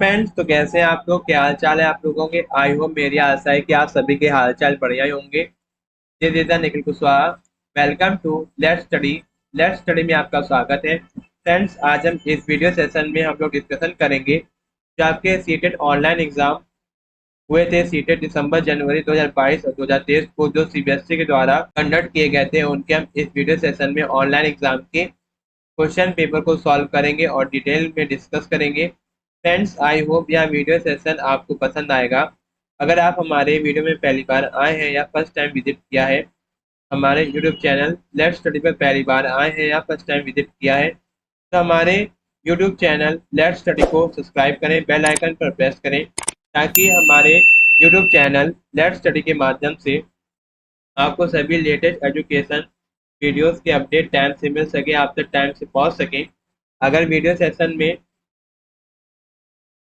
Friends, तो कैसे हैं आप लोग? क्या हाल चाल है आप लोगों के? आई होप, मेरी आशा है कि आप सभी के हाल चाल बढ़िया ही होंगे। जय देता Nikhil Kushwaha. Welcome to let's study. Let's study में आपका स्वागत है। फ्रेंड्स, आज हम इस वीडियो सेशन में हम लोग डिस्कशन करेंगे जो आपके सीटेट ऑनलाइन एग्जाम हुए थे। सीटेट दिसंबर जनवरी 2022 और 2023 को जो सीबीएसई के द्वारा कंडक्ट किए गए थे, उनके हम इस वीडियो सेशन में ऑनलाइन एग्जाम के क्वेश्चन पेपर को सॉल्व करेंगे और डिटेल में डिस्कस करेंगे। फ्रेंड्स, आई होप यह वीडियो सेशन आपको पसंद आएगा। अगर आप हमारे वीडियो में पहली बार आए हैं या फर्स्ट टाइम विजिट किया है हमारे यूट्यूब चैनल लेट्स स्टडी पर पहली बार आए हैं या फर्स्ट टाइम विजिट किया है, तो हमारे यूट्यूब चैनल लेट्स स्टडी को सब्सक्राइब करें, बेल आइकन पर प्रेस करें, ताकि हमारे यूट्यूब चैनल लेट्स स्टडी के माध्यम से आपको सभी लेटेस्ट एजुकेशन वीडियोस के अपडेट टाइम से मिल सके, आप तक टाइम से पहुंच सके। अगर वीडियो सेशन में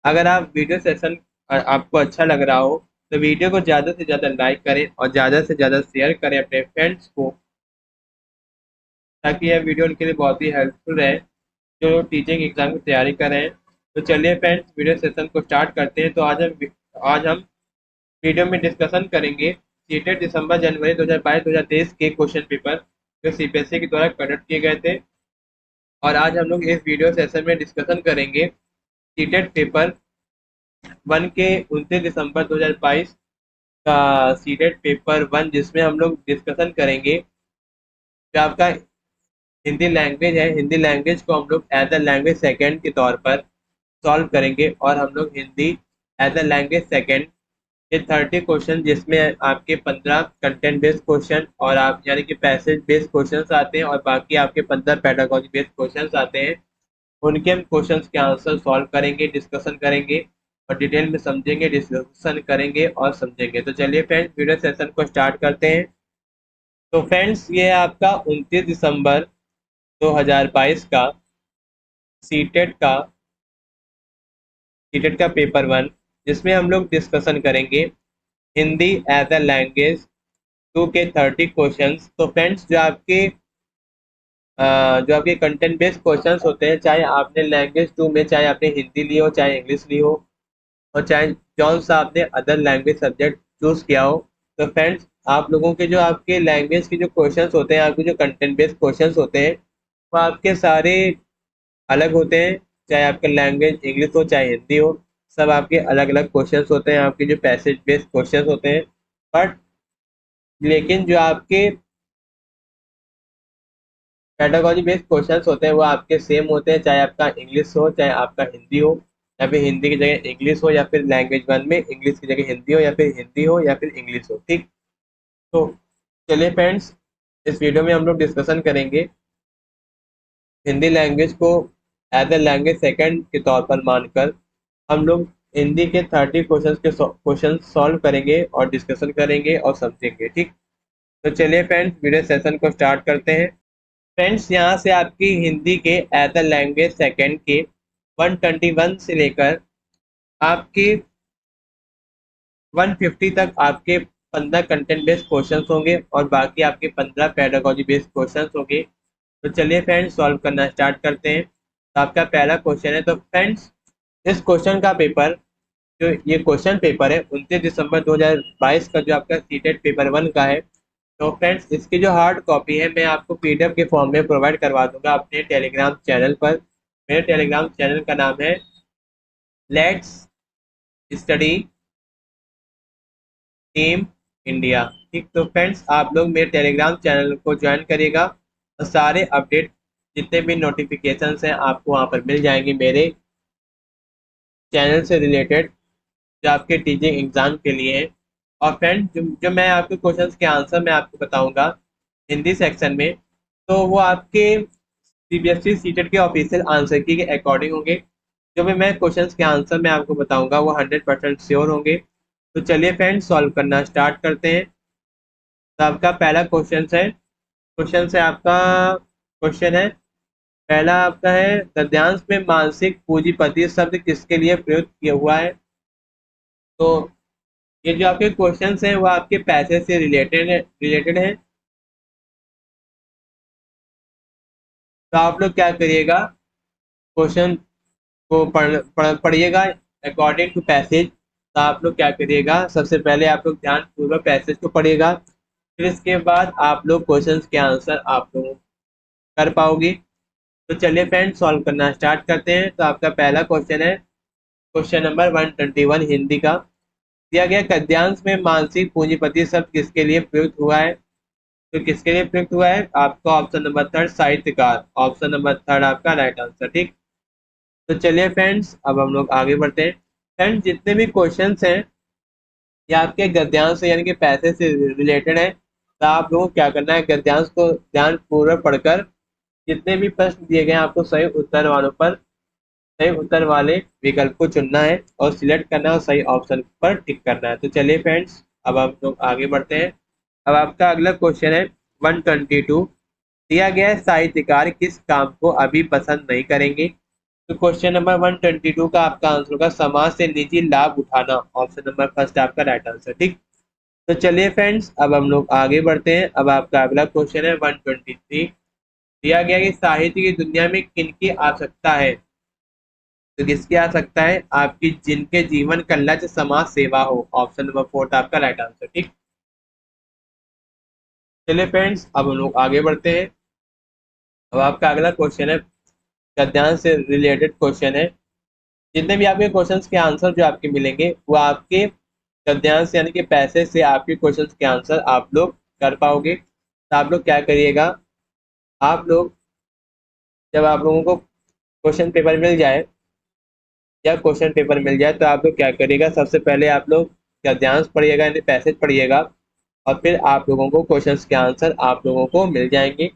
अगर आप वीडियो सेशन आपको अच्छा लग रहा हो, तो वीडियो को ज़्यादा से ज़्यादा लाइक करें और ज़्यादा से ज़्यादा शेयर करें अपने फ्रेंड्स को, ताकि यह वीडियो उनके लिए बहुत ही हेल्पफुल रहे जो टीचिंग एग्जाम की तैयारी कर रहे हैं। तो चलिए फ्रेंड्स, वीडियो सेशन को स्टार्ट करते हैं। तो आज हम वीडियो में डिस्कशन करेंगे सीटेट दिसंबर जनवरी 2022-2023 के क्वेश्चन पेपर जो सीबीएसई के द्वारा कंडक्ट किए गए थे। और आज हम लोग इस वीडियो सेशन में डिस्कशन करेंगे सीटेट पेपर 1 के 29 दिसंबर 2022 का सीटेट पेपर 1, जिसमें हम लोग डिस्कशन करेंगे जो आपका हिंदी लैंग्वेज है। हिंदी लैंग्वेज को हम लोग एज अ लैंग्वेज सेकेंड के तौर पर सॉल्व करेंगे, और हम लोग Hindi as a language second ये 30 क्वेश्चन, जिसमें आपके 15 कंटेंट बेस्ड क्वेश्चन और आप यानी कि पैसेज बेस्ड क्वेश्चन आते हैं, और बाकी आपके 15 पेडागोजी बेस्ड क्वेश्चन आते हैं। उनके हम क्वेश्चंस के आंसर सॉल्व करेंगे, डिस्कशन करेंगे और डिटेल में समझेंगे, डिस्कशन करेंगे और समझेंगे। तो चलिए फ्रेंड्स, वीडियो सेशन को स्टार्ट करते हैं। तो फ्रेंड्स, ये है आपका 29 दिसंबर 2022 का सीटेट का सीटेट का पेपर 1, जिसमें हम लोग डिस्कशन करेंगे हिंदी एज अ लैंग्वेज 2 के 30 क्वेश्चंस। तो फ्रेंड्स, जो आपके कंटेंट बेस्ड क्वेश्चंस होते हैं, चाहे आपने लैंग्वेज 2 में चाहे आपने हिंदी ली हो, चाहे इंग्लिश ली हो, और चाहे जौन सा आपने अदर लैंग्वेज सब्जेक्ट चूज किया हो, तो फ्रेंड्स आप लोगों के जो आपके लैंग्वेज के जो क्वेश्चंस होते हैं, आपके जो कंटेंट बेस्ड क्वेश्चंस होते हैं, वो आपके सारे अलग होते हैं। चाहे आपका लैंग्वेज इंग्लिश हो चाहे हिंदी हो, सब आपके अलग अलग क्वेश्चंस होते हैं, आपके जो पैसेज बेस्ड क्वेश्चंस होते हैं। बट लेकिन जो आपके पेडागोजी बेस्ड क्वेश्चंस होते हैं वो आपके सेम होते हैं, चाहे आपका इंग्लिश हो चाहे आपका हिंदी हो, या फिर हिंदी की जगह इंग्लिश हो, या फिर लैंग्वेज 1 में इंग्लिश की जगह हिंदी हो, या फिर हिंदी हो या फिर इंग्लिश हो। ठीक। तो चलिए फ्रेंड्स, इस वीडियो में हम लोग डिस्कशन करेंगे हिंदी लैंग्वेज को एज ए लैंग्वेज सेकंड के तौर पर मानकर हम लोग हिंदी के 30 क्वेश्चन सॉल्व करेंगे और डिस्कशन करेंगे और समझेंगे। ठीक। तो चलिए फ्रेंड्स, वीडियो सेशन को स्टार्ट करते हैं। फ्रेंड्स, यहाँ से आपकी हिंदी के एज अ लैंग्वेज सेकंड के 121 से लेकर आपके 150 तक आपके 15 कंटेंट बेस्ड क्वेश्चंस होंगे, और बाकी आपके 15 पेडागोजी बेस्ड क्वेश्चंस होंगे। तो चलिए फ्रेंड्स, सॉल्व करना स्टार्ट करते हैं। तो आपका पहला क्वेश्चन है। तो फ्रेंड्स, इस क्वेश्चन का पेपर जो ये क्वेश्चन पेपर है 29 दिसंबर 2022 का, जो आपका सीटेट पेपर 1 का है। तो फ्रेंड्स, इसकी जो हार्ड कॉपी है मैं आपको पीडीएफ के फॉर्म में प्रोवाइड करवा दूंगा अपने टेलीग्राम चैनल पर। मेरे टेलीग्राम चैनल का नाम है लेट्स स्टडी टीम इंडिया। ठीक। तो फ्रेंड्स, आप लोग मेरे टेलीग्राम चैनल को ज्वाइन करिएगा, और सारे अपडेट जितने भी नोटिफिकेशंस हैं आपको वहाँ पर मिल जाएंगे मेरे चैनल से रिलेटेड, जो आपके टीचिंग एग्जाम के लिए है। और फ्रेंड, जो मैं आपके क्वेश्चंस के आंसर मैं आपको बताऊंगा हिंदी सेक्शन में, तो वो आपके सीबीएसई सीटेट के ऑफिशियल आंसर की के अकॉर्डिंग होंगे। जो भी मैं क्वेश्चंस के आंसर मैं आपको बताऊंगा वो 100% श्योर होंगे। तो चलिए फ्रेंड, सॉल्व करना स्टार्ट करते हैं। तो आपका पहला क्वेश्चन है आपका क्वेश्चन है पहला आपका है, गद्यांश में मानसिक पूंजीपति शब्द किसके लिए प्रयुक्त किया हुआ है? तो ये जो आपके क्वेश्चंस हैं वो आपके पैसे से रिलेटेड है। तो आप लोग क्या करिएगा, क्वेश्चन को पढ़िएगा, अकॉर्डिंग टू पैसेज। तो आप लोग क्या करिएगा, सबसे पहले आप लोग ध्यानपूर्वक पैसेज को पढ़िएगा, फिर इसके बाद आप लोग क्वेश्चंस के आंसर आप लोग कर पाओगे। तो चलिए फ्रेंड सॉल्व करना स्टार्ट करते हैं। तो आपका पहला क्वेश्चन है क्वेश्चन नंबर 121 हिंदी का। दिया गया गद्यांश में मानसिक पूंजीपति शब्द किसके लिए प्रयुक्त हुआ है? तो किसके लिए प्रयुक्त हुआ है? आपका ऑप्शन नंबर थर्ड साहित्यकार, ऑप्शन नंबर थर्ड आपका राइट आंसर। ठीक, तो चलिए फ्रेंड्स अब हम लोग आगे बढ़ते हैं। फ्रेंड्स जितने भी क्वेश्चंस हैं ये आपके गद्यांश से यानी कि पैसे से रिलेटेड है। तो आप लोगों को क्या करना है, गद्यांश को ध्यान पूर्वक पढ़कर जितने भी प्रश्न दिए गए हैं आपको सही उत्तर वालों पर सही उत्तर वाले विकल्प को चुनना है और सिलेक्ट करना है और सही ऑप्शन पर टिक करना है। तो चलिए फ्रेंड्स अब हम लोग आगे बढ़ते हैं। अब आपका अगला क्वेश्चन है 122। दिया गया है साहित्यकार किस काम को अभी पसंद नहीं करेंगे? तो क्वेश्चन नंबर 122 का आपका आंसर होगा समाज से निजी लाभ उठाना, ऑप्शन नंबर फर्स्ट आपका राइट आंसर। ठीक, तो चलिए फ्रेंड्स अब हम लोग आगे बढ़ते हैं। अब आपका अगला क्वेश्चन है 123। दिया गया कि साहित्य की दुनिया में किनकी आवश्यकता है? तो किसकी आ सकता है? आपकी जिनके जीवन का लक्ष्य समाज सेवा हो, ऑप्शन नंबर फोर्थ आपका राइट आंसर। ठीक, चलिए फ्रेंड्स अब हम लोग आगे बढ़ते हैं। अब आपका अगला क्वेश्चन है गद्यांश से रिलेटेड क्वेश्चन है। जितने भी आपके क्वेश्चंस के आंसर जो आपके मिलेंगे वो आपके गद्यांश यानी कि पैसे से आपके क्वेश्चंस के आंसर आप लोग कर पाओगे। तो आप लोग क्या करिएगा, आप लोग जब आप लोगों को क्वेश्चन पेपर मिल जाए या क्वेश्चन पेपर मिल जाए तो आप लोग क्या करिएगा, सबसे पहले आप लोग गद्यांश पढ़िएगा यानी पैसेज पढ़िएगा और फिर आप लोगों को क्वेश्चंस के आंसर आप लोगों को मिल जाएंगे।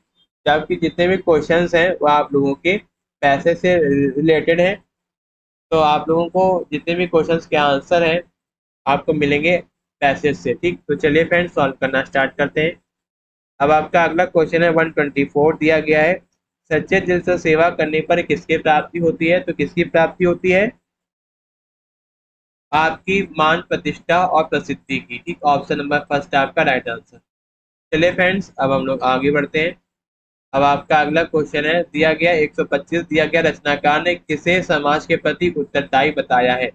जबकि जितने भी क्वेश्चंस हैं वो आप लोगों के पैसे से रिलेटेड हैं। तो आप लोगों को जितने भी क्वेश्चंस के आंसर हैं आपको मिलेंगे पैसेज से। ठीक, तो चलिए फ्रेंड्स सॉल्व करना स्टार्ट करते हैं। अब आपका अगला क्वेश्चन है 124। दिया गया है सच्चे दिल से सेवा करने पर किसकी प्राप्ति होती है? तो किसकी प्राप्ति होती है? आपकी मान प्रतिष्ठा और प्रसिद्धि की। ठीक, ऑप्शन नंबर फर्स्ट आपका राइट आंसर। चलिए फ्रेंड्स अब हम लोग आगे बढ़ते हैं। अब आपका अगला क्वेश्चन है दिया गया 125। दिया गया रचनाकार ने किसे समाज के प्रति उत्तरदायी बताया है?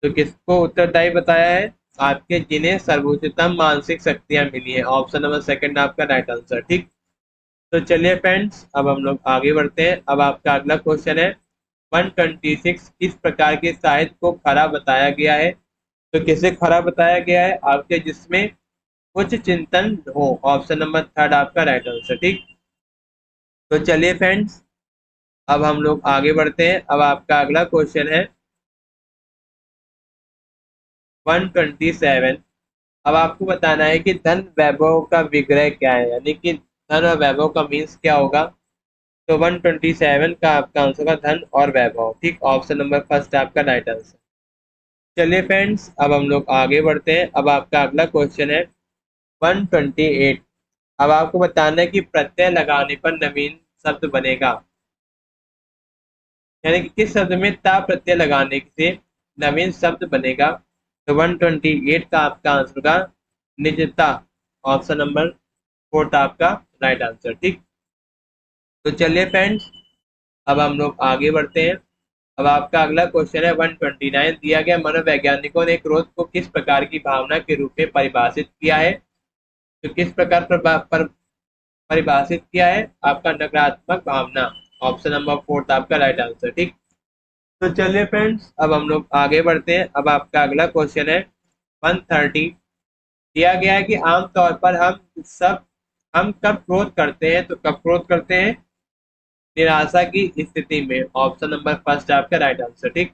तो किसको उत्तरदायी बताया है? आपके जिन्हें सर्वोच्चतम मानसिक शक्तियां मिली है, ऑप्शन नंबर सेकंड आपका राइट आंसर। ठीक, तो चलिए फ्रेंड्स अब हम लोग आगे बढ़ते हैं। अब आपका अगला क्वेश्चन है 126। किस प्रकार के साहित्य को खरा बताया गया है? तो किसे खरा बताया गया है? आपके जिसमें उच्च चिंतन हो, ऑप्शन नंबर थर्ड आपका राइट आंसर। ठीक, तो चलिए फ्रेंड्स अब हम लोग आगे बढ़ते हैं। अब आपका अगला क्वेश्चन है 127। अब आपको बताना है कि धन वैभव का विग्रह क्या है, यानी कि धन और वैभव का मीन्स क्या होगा। तो 127 का आपका आंसर होगा धन और वैभव। ठीक, ऑप्शन नंबर फर्स्ट आपका राइट आंसर। चलिए फ्रेंड्स अब हम लोग आगे बढ़ते हैं। अब आपका अगला क्वेश्चन है 128। अब आपको बताना है कि प्रत्यय लगाने पर नवीन शब्द बनेगा, यानी कि किस शब्द में ता प्रत्यय लगाने से नवीन शब्द बनेगा। तो 128 का आपका आंसर होगा निजता, ऑप्शन नंबर फोर्थ आपका राइट आंसर। ठीक, तो चलिए फ्रेंड्स अब हम लोग आगे बढ़ते हैं। अब आपका अगला क्वेश्चन है 129। दिया गया मनोवैज्ञानिकों ने क्रोध को किस प्रकार की भावना के रूप में परिभाषित किया है? तो किस प्रकार पर परिभाषित किया है? आपका नकारात्मक भावना, ऑप्शन नंबर फोर्थ आपका राइट आंसर। ठीक, तो चलिए फ्रेंड्स अब हम लोग आगे बढ़ते हैं। अब आपका अगला क्वेश्चन है 130। दिया गया है कि आमतौर पर हम कब क्रोध करते हैं? तो कब क्रोध करते हैं? निराशा की स्थिति में, ऑप्शन नंबर फर्स्ट आपका राइट आंसर। ठीक,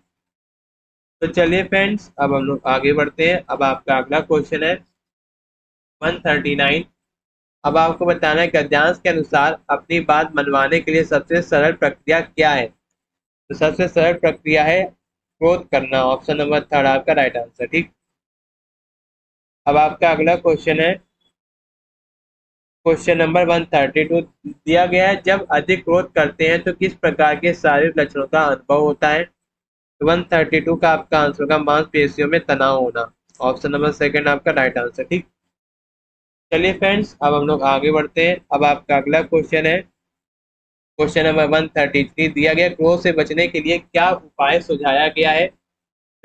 तो चलिए फ्रेंड्स अब हम लोग आगे बढ़ते हैं। अब आपका अगला क्वेश्चन है 139। अब आपको बताना है गद्यांश के अनुसार अपनी बात मनवाने के लिए सबसे सरल प्रक्रिया क्या है? तो सबसे सरल प्रक्रिया है क्रोध करना, ऑप्शन नंबर थर्ड आपका राइट आंसर। ठीक, अब आपका अगला क्वेश्चन है क्वेश्चन नंबर 132। दिया गया है जब अधिक क्रोध करते हैं तो किस प्रकार के शारीरिक लक्षणों का अनुभव होता है? 132 का आपका आंसर होगा मांसपेशियों में तनाव होना, ऑप्शन नंबर सेकंड आपका राइट आंसर। ठीक, चलिए फ्रेंड्स अब हम लोग आगे बढ़ते हैं। अब आपका अगला क्वेश्चन है क्वेश्चन नंबर 133। दिया गया क्रोध से बचने के लिए क्या उपाय सुझाया गया है?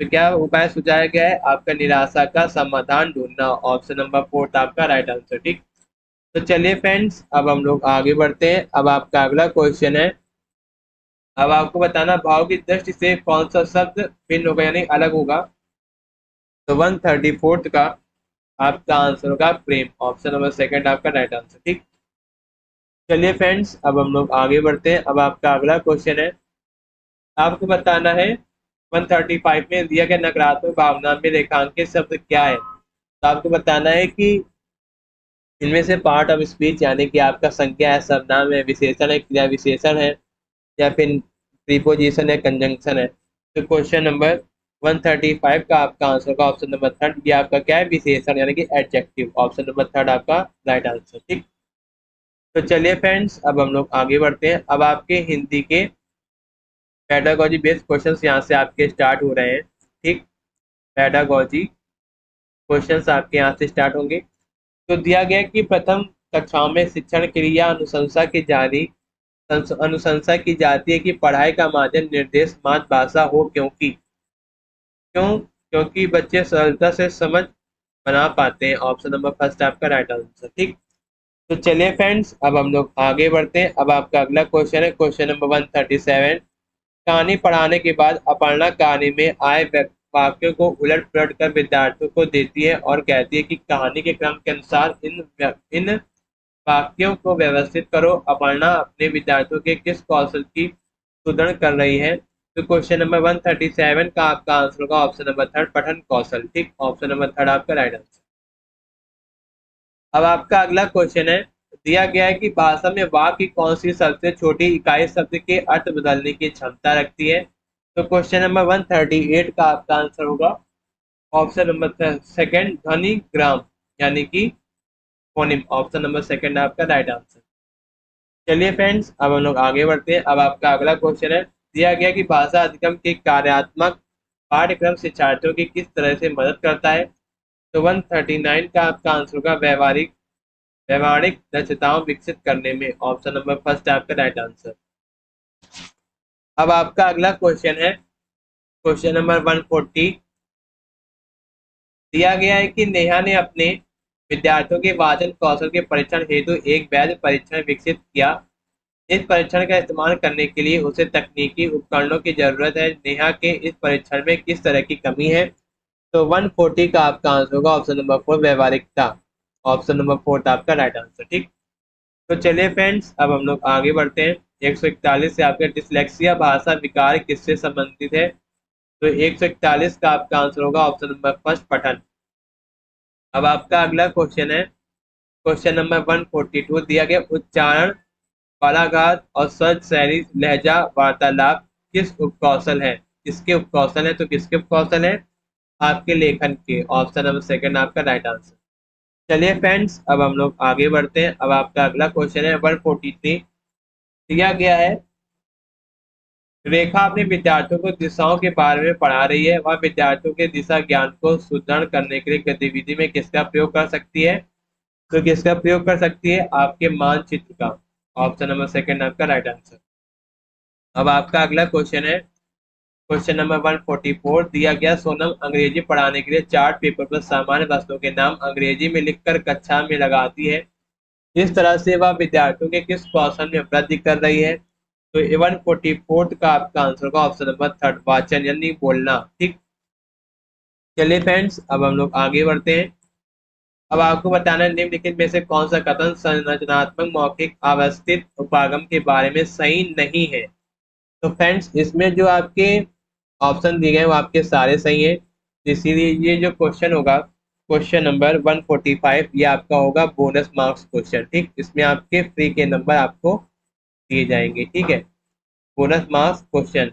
तो क्या उपाय सुझाया गया है? आपका निराशा का समाधान ढूंढना। ऑप्शन नंबर 4 आपका राइट आंसर। ठीक। तो चलिए फ्रेंड्स, अब हम लोग आगे बढ़ते हैं। अब आपका अगला क्वेश्चन है, अब आपको बताना भाव की दृष्टि से कौन सा शब्द भिन्न होगा यानी अलग होगा। तो 134 का आपका आंसर होगा प्रेम। ऑप्शन नंबर सेकंड आपका राइट आंसर। ठीक। चलिए फ्रेंड्स, अब हम लोग आगे बढ़ते हैं। अब आपका अगला क्वेश्चन है, आपको बताना है 135 में दिया गया नकारात्मक भावना में रेखांकित शब्द क्या है। तो आपको बताना है कि इनमें से पार्ट ऑफ स्पीच यानी कि आपका संज्ञा है, सर्वनाम है, विशेषण है, क्रिया विशेषण है, या फिर प्रीपोजिशन है, कंजंक्शन है। तो क्वेश्चन नंबर 135 का आपका आंसर होगा ऑप्शन नंबर थर्ड। ये आपका क्या है? विशेषण यानी कि एडजेक्टिव। ऑप्शन नंबर थर्ड आपका राइट आंसर। ठीक। तो चलिए फ्रेंड्स, अब हम लोग आगे बढ़ते हैं। अब आपके हिंदी के पेडागोजी बेस्ड क्वेश्चंस यहाँ से आपके स्टार्ट हो रहे हैं। ठीक। पेडागोजी क्वेश्चंस आपके यहाँ से स्टार्ट होंगे। तो दिया गया कि प्रथम कक्षाओं में शिक्षण क्रिया अनुशंसा की जाती है कि पढ़ाई का माध्यम निर्देश मातृभाषा हो, क्योंकि बच्चे सरलता से समझ बना पाते हैं। ऑप्शन नंबर फर्स्ट आपका राइट आंसर। ठीक। तो चलिए फ्रेंड्स, अब हम लोग आगे बढ़ते हैं। अब आपका अगला क्वेश्चन है क्वेश्चन नंबर 137। कहानी पढ़ाने के बाद अपर्णा कहानी में आए वाक्यों को उलट पुलट कर विद्यार्थियों को देती है और कहती है कि कहानी के क्रम के अनुसार इन वाक्यों को व्यवस्थित करो। अपर्णा अपने विद्यार्थियों के किस कौशल की सुदृढ़ कर रही है? तो क्वेश्चन नंबर 137 का आपका आंसर होगा ऑप्शन नंबर थर्ड, पठन कौशल। ठीक। ऑप्शन नंबर थर्ड आपका राइट आंसर। अब आपका अगला क्वेश्चन है, दिया गया है कि भाषा में वाक्य की कौन सी सबसे छोटी इकाई शब्द के अर्थ बदलने की क्षमता रखती है? तो क्वेश्चन नंबर 138 का आपका आंसर होगा ऑप्शन नंबर सेकंड, ध्वनि ग्राम यानी कि फोनिम। ऑप्शन नंबर सेकंड आपका राइट आंसर। चलिए फ्रेंड्स, अब हम लोग आगे बढ़ते हैं। अब आपका अगला क्वेश्चन है, दिया गया कि भाषा अधिगम के कार्यात्मक पाठ्यक्रम शिक्षार्थियों की किस तरह से मदद करता है? तो 139 का आपका आंसर होगा व्यवहारिक दक्षताओं विकसित करने में। ऑप्शन नंबर फर्स्ट आपका राइट आंसर। अब आपका अगला क्वेश्चन है क्वेश्चन नंबर 140। दिया गया है कि नेहा ने अपने विद्यार्थियों के वाचन कौशल के परीक्षण हेतु एक वैध परीक्षण विकसित किया। इस परीक्षण का इस्तेमाल करने के लिए उसे तकनीकी उपकरणों की जरूरत है। नेहा के इस परीक्षण में किस तरह की कमी है? तो 140 का आपका आंसर होगा ऑप्शन नंबर फोर, व्यवहारिकता। ऑप्शन नंबर फोर्थ आपका राइट आंसर। ठीक। तो चलिए फ्रेंड्स, अब हम लोग आगे बढ़ते हैं। 141 से आपका डिसलेक्सिया भाषा विकार किससे संबंधित है? तो 141 का आपका आंसर होगा ऑप्शन नंबर फर्स्ट, पठन। अब आपका अगला क्वेश्चन है क्वेश्चन नंबर 142। दिया गया उच्चारण, बालाघात और सच शैली लहजा वार्तालाप किस उपकौशल है? किसके उपकौशल है? तो किसके उपकौशल है? आपके लेखन के। ऑप्शन नंबर सेकंड आपका राइट आंसर। चलिए फ्रेंड्स, अब हम लोग आगे बढ़ते हैं। अब आपका अगला क्वेश्चन है 143। दिया गया है, रेखा अपने विद्यार्थियों को दिशाओं के बारे में पढ़ा रही है। वह विद्यार्थियों के दिशा ज्ञान को सुदृढ़ करने के लिए गतिविधि में किसका प्रयोग कर सकती है? तो किसका प्रयोग कर सकती है? आपके मानचित्र का। ऑप्शन नंबर सेकंड आपका राइट आंसर। अब आपका अगला क्वेश्चन है क्वेश्चन नंबर 144। दिया गया, सोनम अंग्रेजी पढ़ाने के लिए चार्ट पेपर पर सामान्य वस्तुओं के नाम अंग्रेजी में लिखकर कक्षा में लगाती है। इस तरह से वह विद्यार्थियों के किस कौशल में वृद्धि कर रही है? तो 144 का आपका आंसर होगा ऑप्शन नंबर थर्ड, वाचन यानी बोलना। ठीक। चलिए फ्रेंड्स, अब हम लोग आगे बढ़ते हैं। अब आपको बताना है निम्नलिखित में से कौन सा कथन संरचनात्मक मौखिक अवस्थित उपागम के बारे में सही नहीं है? तो फ्रेंड्स, इसमें जो आपके ऑप्शन दिए गए वो आपके सारे सही है। इसीलिए ये जो क्वेश्चन होगा क्वेश्चन नंबर 145, ये आपका होगा बोनस मार्क्स क्वेश्चन। ठीक। इसमें आपके फ्री के नंबर आपको दिए जाएंगे। ठीक है, बोनस मार्क्स क्वेश्चन।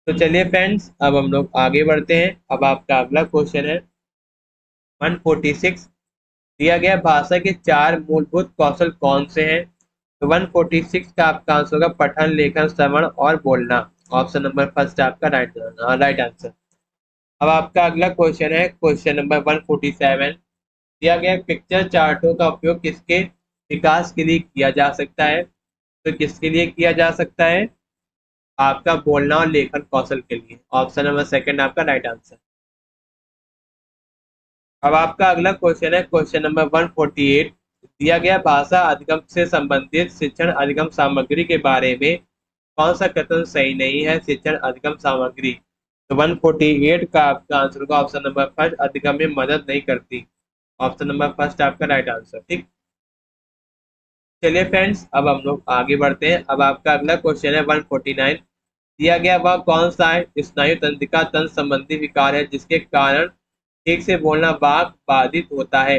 तो चलिए फ्रेंड्स, अब हम लोग आगे बढ़ते हैं। अब आपका अगला क्वेश्चन है 146। दिया गया, भाषा के चार मूलभूत कौशल कौन से हैं? तो 146 का आपका आंसर होगा पठन, लेखन, श्रवण और बोलना। ऑप्शन नंबर फर्स्ट आपका राइट आंसर। अब आपका अगला क्वेश्चन है क्वेश्चन नंबर 147। दिया गया, पिक्चर चार्टों का उपयोग किसके विकास के लिए किया जा सकता है? तो किसके लिए किया जा सकता है? आपका बोलना और लेखन कौशल के लिए। ऑप्शन नंबर सेकंड आपका राइट आंसर। अब आपका अगला क्वेश्चन है क्वेश्चन नंबर 148। दिया गया भाषा अधिगम से संबंधित शिक्षण अधिगम सामग्री के बारे में कौन सा कथन सही नहीं है। शिक्षण अधिगम सामग्री, तो 148 का आपका आंसर होगा ऑप्शन नंबर फर्स्ट, अधिगम में मदद नहीं करती। ऑप्शन नंबर फर्स्ट आपका राइट आंसर। ठीक, चलिए फ्रेंड्स, अब हम लोग आगे बढ़ते हैं। अब आपका अगला क्वेश्चन है 149। दिया गया वह कौन सा स्नायु तंत्रिका तंत्र संबंधी विकार है जिसके कारण ठीक से बोलना वाक बाधित होता है।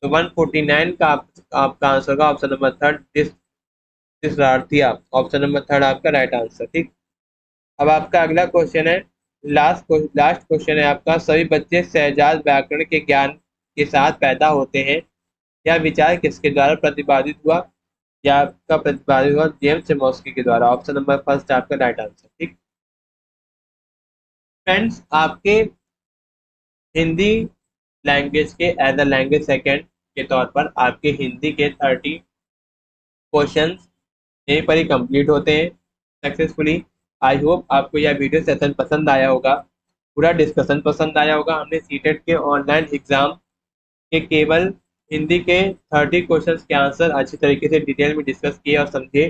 तो 149 का आपका आंसर होगा ऑप्शन नंबर थर्ड, डिस्रार्थिया। ऑप्शन नंबर थर्ड आपका राइट आंसर। ठीक, अब आपका अगला क्वेश्चन है, लास्ट क्वेश्चन है आपका। सभी बच्चे सहजात व्याकरण के ज्ञान के साथ पैदा होते हैं, यह विचार किसके द्वारा प्रतिपादित हुआ। या आपका प्रतिपादित हुआ जेम्स चेमोस्की के द्वारा। ऑप्शन नंबर फर्स्ट आपका राइट आंसर। ठीक फ्रेंड्स, आपके हिंदी लैंग्वेज के एज अ लैंग्वेज सेकेंड के तौर पर आपके हिंदी के 30 क्वेश्चन यहीं पर ही कंप्लीट होते हैं सक्सेसफुली। आई होप आपको यह वीडियो सेशन पसंद आया होगा, पूरा डिस्कशन पसंद आया होगा। हमने सीटेट के ऑनलाइन एग्जाम के केवल हिंदी के 30 क्वेश्चंस के आंसर अच्छी तरीके से डिटेल में डिस्कस किए और समझे।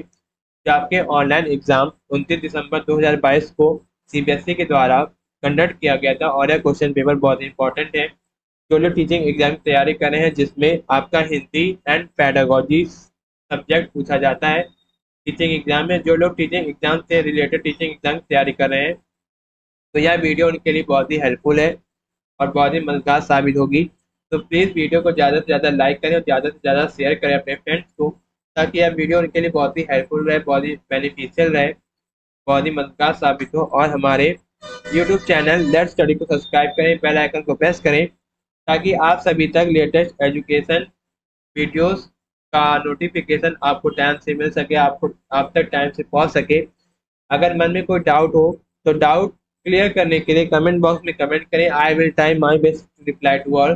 जो आपके ऑनलाइन एग्जाम 29 दिसंबर 2022 को सीबीएसई के द्वारा कंडक्ट किया गया था और यह क्वेश्चन पेपर बहुत इंपॉर्टेंट है। जो लोग टीचिंग एग्जाम की तैयारी कर रहे हैं जिसमें आपका हिंदी एंड पेडागोजी सब्जेक्ट पूछा जाता है टीचिंग एग्जाम में, जो लोग टीचिंग एग्जाम से रिलेटेड टीचिंग एग्जाम की तैयारी कर रहे हैं तो यह वीडियो उनके लिए बहुत ही हेल्पफुल है और बहुत ही मददगार साबित होगी। तो प्लीज़ वीडियो को ज़्यादा से ज़्यादा लाइक करें और ज़्यादा से ज़्यादा शेयर करें अपने फ्रेंड्स को, ताकि यह वीडियो उनके लिए बहुत ही हेल्पफुल रहे, बहुत ही बेनिफिशियल रहे, बहुत ही मददगार साबित हो। और हमारे यूट्यूब चैनल लेट्स स्टडी को सब्सक्राइब करें, बेल आइकन को प्रेस करें, ताकि आप सभी तक लेटेस्ट एजुकेशन वीडियोस का नोटिफिकेशन आपको टाइम से मिल सके, आपको आप तक टाइम से पहुंच सके। अगर मन में कोई डाउट हो तो डाउट क्लियर करने के लिए कमेंट बॉक्स में कमेंट करें। I will try my best to reply to all.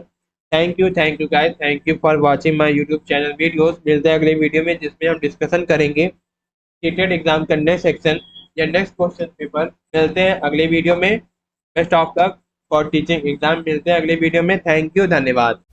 Thank you guys, thank you for watching my YouTube channel videos. मिलते हैं अगले वीडियो में जिसमें हम डिस्कशन करेंगे सीटेट एग्जाम का नेक्स्ट सेक्शन या नेक्स्ट क्वेश्चन पेपर। मिलते हैं अगले वीडियो में। Best of luck for teaching exam. मिलते हैं अगले वीडियो में। थैंक यू, धन्यवाद।